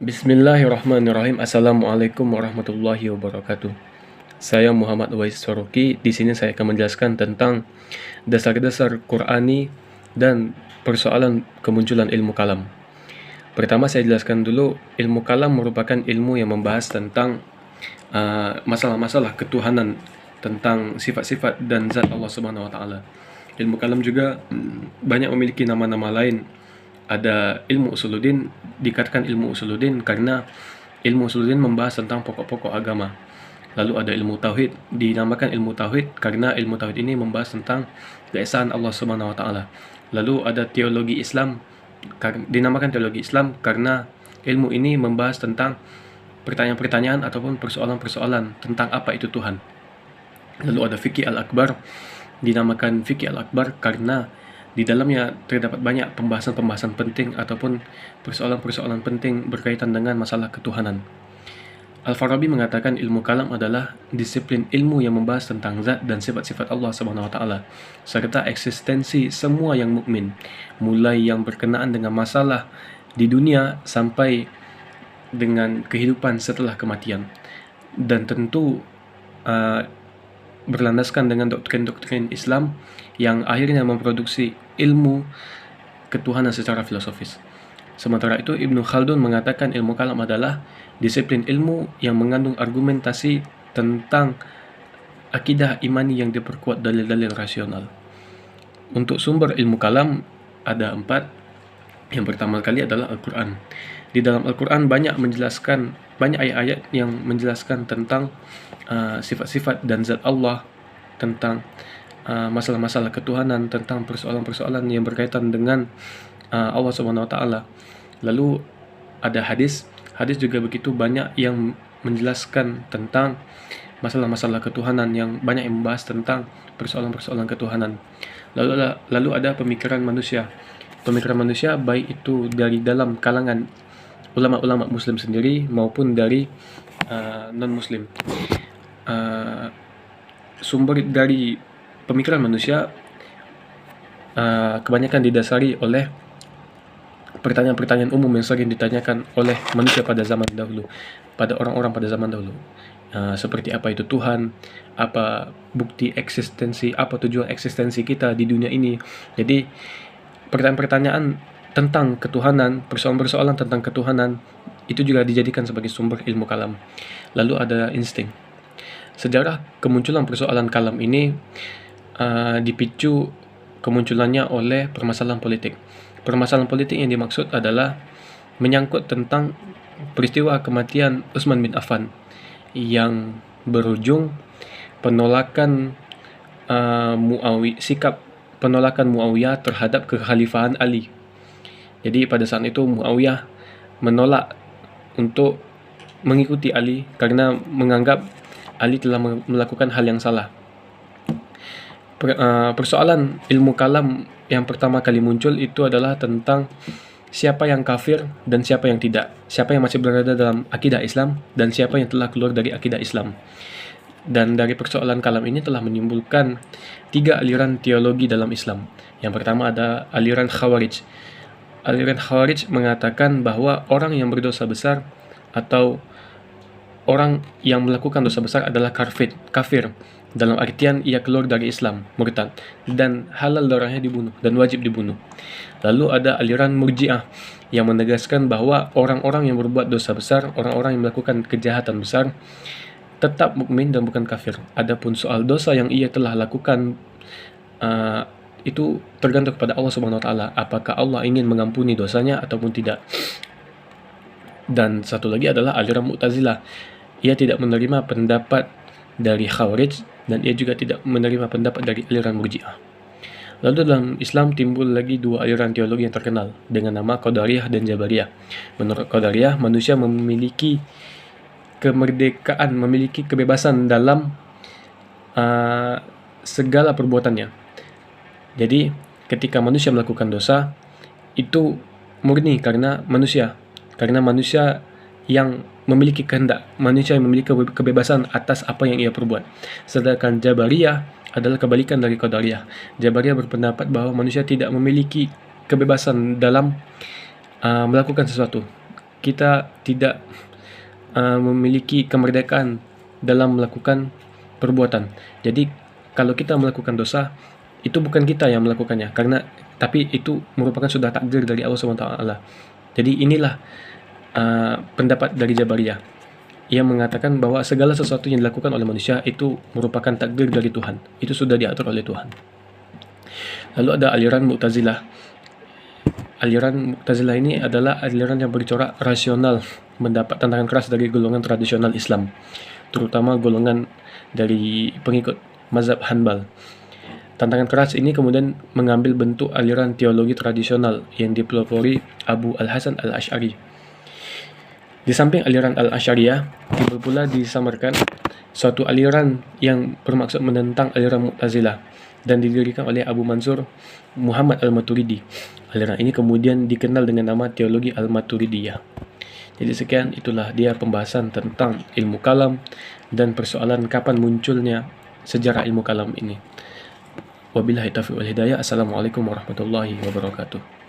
Bismillahirrahmanirrahim. Assalamualaikum warahmatullahi wabarakatuh. Saya Muhammad Wais Soroki. Di sini saya akan menjelaskan tentang dasar-dasar Qur'ani dan persoalan kemunculan ilmu kalam. Pertama saya jelaskan dulu, ilmu kalam merupakan ilmu yang membahas tentang masalah-masalah ketuhanan, tentang sifat-sifat dan zat Allah Subhanahu wa taala. Ilmu kalam juga banyak memiliki nama-nama lain. Ada ilmu usuluddin, dikatakan ilmu usuluddin karena ilmu usuluddin membahas tentang pokok-pokok agama. Lalu ada ilmu tauhid, dinamakan ilmu tauhid karena ilmu tauhid ini membahas tentang keesaan Allah Subhanahu wa taala. Lalu ada teologi Islam, dinamakan teologi Islam karena ilmu ini membahas tentang pertanyaan-pertanyaan ataupun persoalan-persoalan tentang apa itu Tuhan. Lalu ada fikih al-akbar, dinamakan fikih al-akbar karena di dalamnya terdapat banyak pembahasan-pembahasan penting ataupun persoalan-persoalan penting berkaitan dengan masalah ketuhanan. Al-Farabi mengatakan ilmu kalam adalah disiplin ilmu yang membahas tentang zat dan sifat-sifat Allah Subhanahu wa taala serta eksistensi semua yang mukmin, mulai yang berkenaan dengan masalah di dunia sampai dengan kehidupan setelah kematian. Dan tentu berlandaskan dengan doktrin-doktrin Islam yang akhirnya memproduksi ilmu ketuhanan secara filosofis. Sementara itu Ibnu Khaldun mengatakan ilmu kalam adalah disiplin ilmu yang mengandung argumentasi tentang akidah imani yang diperkuat dalil-dalil rasional. Untuk sumber ilmu kalam ada 4. Yang pertama kali adalah Al-Quran. Di dalam Al-Quran banyak ayat-ayat yang menjelaskan tentang sifat-sifat dan zat Allah, tentang masalah-masalah ketuhanan, tentang persoalan-persoalan yang berkaitan dengan Allah Subhanahu wa taala. Lalu ada hadis juga begitu banyak yang menjelaskan tentang masalah-masalah ketuhanan, yang banyak yang membahas tentang persoalan-persoalan ketuhanan. Lalu ada pemikiran manusia. Pemikiran manusia baik itu dari dalam kalangan ulama-ulama muslim sendiri maupun dari non-muslim. Sumber dari pemikiran manusia kebanyakan didasari oleh pertanyaan-pertanyaan umum yang sering ditanyakan oleh manusia pada zaman dahulu, pada orang-orang pada zaman dahulu. Seperti apa itu Tuhan, apa bukti eksistensi, apa tujuan eksistensi kita di dunia ini. Jadi pertanyaan-pertanyaan tentang ketuhanan, persoalan-persoalan tentang ketuhanan itu juga dijadikan sebagai sumber ilmu kalam. Lalu ada insting. Sejarah kemunculan persoalan kalam ini dipicu kemunculannya oleh permasalahan politik. Permasalahan politik yang dimaksud adalah menyangkut tentang peristiwa kematian Utsman bin Affan yang berujung penolakan sikap penolakan Muawiyah terhadap kekhalifahan Ali. Jadi pada saat itu Muawiyah menolak untuk mengikuti Ali karena menganggap Ali telah melakukan hal yang salah. Persoalan ilmu kalam yang pertama kali muncul itu adalah tentang siapa yang kafir dan siapa yang tidak, siapa yang masih berada dalam akidah Islam dan siapa yang telah keluar dari akidah Islam. Dan dari persoalan kalam ini telah menimbulkan 3 aliran teologi dalam Islam. Yang pertama ada aliran Khawarij. Aliran Khawarij mengatakan bahwa orang yang berdosa besar atau orang yang melakukan dosa besar adalah kafir dalam artian ia keluar dari Islam, murtad, dan halal darahnya dibunuh dan wajib dibunuh. Lalu ada aliran Murji'ah yang menegaskan bahwa orang-orang yang berbuat dosa besar, orang-orang yang melakukan kejahatan besar tetap mukmin dan bukan kafir. Adapun soal dosa yang ia telah lakukan itu tergantung kepada Allah Subhanahu wa taala, apakah Allah ingin mengampuni dosanya ataupun tidak. Dan satu lagi adalah aliran Mu'tazilah. Ia tidak menerima pendapat dari Khawarij dan ia juga tidak menerima pendapat dari aliran Murji'ah. Lalu dalam Islam timbul lagi 2 aliran teologi yang terkenal dengan nama Qadariyah dan Jabariyah. Menurut Qadariyah, manusia memiliki kemerdekaan, memiliki kebebasan dalam segala perbuatannya. Jadi ketika manusia melakukan dosa itu murni karena manusia yang memiliki kehendak, manusia yang memiliki kebebasan atas apa yang ia perbuat. Sedangkan Jabariyah adalah kebalikan dari Qadariyah. Jabariyah berpendapat bahwa manusia tidak memiliki kebebasan dalam melakukan sesuatu. kita tidak memiliki kemerdekaan dalam melakukan perbuatan. Jadi kalau kita melakukan dosa, itu bukan kita yang melakukannya, tapi itu merupakan sudah takdir dari Allah SWT. Jadi inilah pendapat dari Jabariyah. Ia mengatakan bahwa segala sesuatu yang dilakukan oleh manusia itu merupakan takdir dari Tuhan. Itu sudah diatur oleh Tuhan. Lalu ada aliran Mu'tazilah. Aliran Mu'tazilah ini adalah aliran yang bercorak rasional, mendapat tantangan keras dari golongan tradisional Islam, terutama golongan dari pengikut mazhab Hanbal. Tantangan keras ini kemudian mengambil bentuk aliran teologi tradisional yang dipelopori Abu Al-Hasan Al-Asy'ari. Di samping aliran Al-Asy'ariyah, timbul pula disamarkan suatu aliran yang bermaksud menentang aliran Mu'tazilah dan didirikan oleh Abu Mansur Muhammad Al-Maturidi. Aliran ini kemudian dikenal dengan nama teologi Al-Maturidiyah. Jadi sekian, itulah dia pembahasan tentang ilmu kalam dan persoalan kapan munculnya sejarah ilmu kalam ini. Wabillahi taufiq wal hidayah. Assalamualaikum warahmatullahi wabarakatuh.